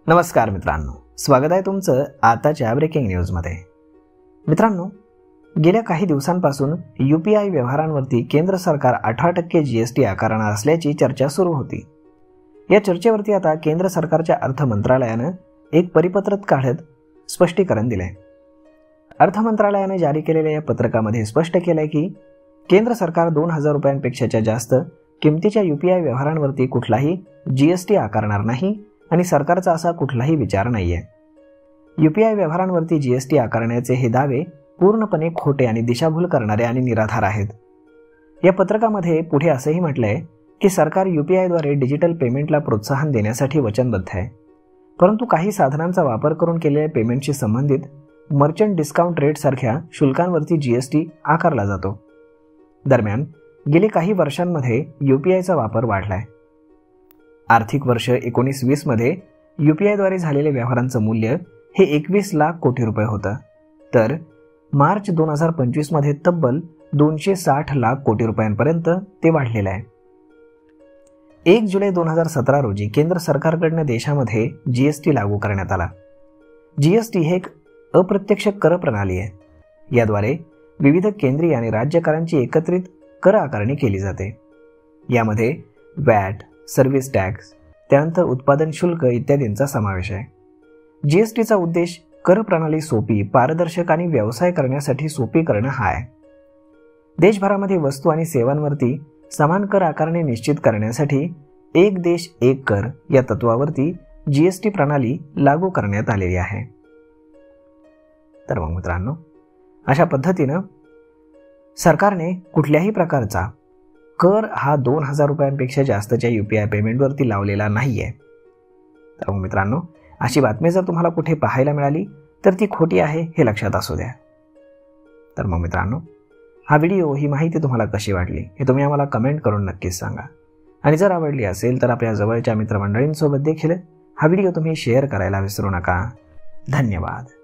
नमस्कार मित्रांनो, स्वागत आहे तुमचं आताच्या ब्रेकिंग न्यूजमध्ये। मित्रांनो, गेल्या काही दिवसांपासून UPI व्यवहारांवरती केंद्र सरकार 18% GST आकारणार असल्याची चर्चा सुरू होती। या चर्चेवरती आता केंद्र सरकारच्या अर्थ मंत्रालयाने एक परिपत्रक काढत स्पष्टीकरण दिले। अर्थ मंत्रालयाने जारी केलेल्या या पत्रकामध्ये स्पष्ट केले की केंद्र सरकार 2000 रुपयांपेक्षा जास्त किमतीच्या UPI व्यवहारांवरती कुठलाही GST आकारणार नाही आणि सरकारचा असा कुठलाही विचार नाहीये। UPI व्यवहारांवरती GST आकारण्याचे हे दावे पूर्णपणे खोटे आणि दिशाभूल करणारे आणि निराधार आहेत। या पत्रकामध्ये पुढे असंही म्हटलंय की सरकार UPI द्वारे डिजिटल पेमेंटला प्रोत्साहन देण्यासाठी वचनबद्ध आहे, परंतु काही साधनांचा वापर करून केलेल्या पेमेंटशी संबंधित मर्चंट डिस्काउंट रेट सारख्या शुल्कांवरती GST आकारला जातो। दरम्यान गेली काही वर्षांमध्ये UPIचा वापर वाढलाय। आर्थिक वर्ष 19-20 मध्ये UPI द्वारे झालेल्या व्यवहारांचं मूल्य हे 21 लाख कोटी रुपये होतं, तर मार्च 2025 मध्ये तब्बल 260 लाख कोटी रुपयांपर्यंत ते वाढलेलं आहे। 1 जुलै 2017 रोजी केंद्र सरकारकडून देशामध्ये GST लागू करण्यात आला। GST हे एक अप्रत्यक्ष कर प्रणाली आहे। याद्वारे विविध केंद्रीय आणि राज्य करांची एकत्रित कर आकारणी केली जाते। यामध्ये वॅट, सर्व्हिस टॅक्स, त्यानंतर उत्पादन शुल्क इत्यादींचा समावेश आहे। GSTचा उद्देश कर प्रणाली सोपी, पारदर्शक आणि व्यवसाय करण्यासाठी सोपी करणं हा आहे। देशभरामध्ये वस्तू आणि सेवांवरती समान कर आकारणी निश्चित करण्यासाठी एक देश एक कर या तत्वावरती GST प्रणाली लागू करण्यात आलेली आहे। तर मग मित्रांनो, अशा पद्धतीनं सरकारने कुठल्याही प्रकारचा कर हा 2000 रुपयांपेक्षा जास्तच्या UPI पेमेंटवरती लावलेला नाहीये। तर मग मित्रांनो, अशी बातमी जर तुम्हाला कुठे पाहायला मिळाली तर ती खोटी आहे हे लक्षात असू द्या। तर मग मित्रांनो, हा व्हिडिओ, ही माहिती तुम्हाला कशी वाटली हे तुम्ही आम्हाला कमेंट करून नक्कीच सांगा। आणि जर आवडली असेल तर आपल्या जवळच्या मित्रमंडळींसोबत देखील हा व्हिडिओ तुम्ही शेअर करायला विसरू नका। धन्यवाद।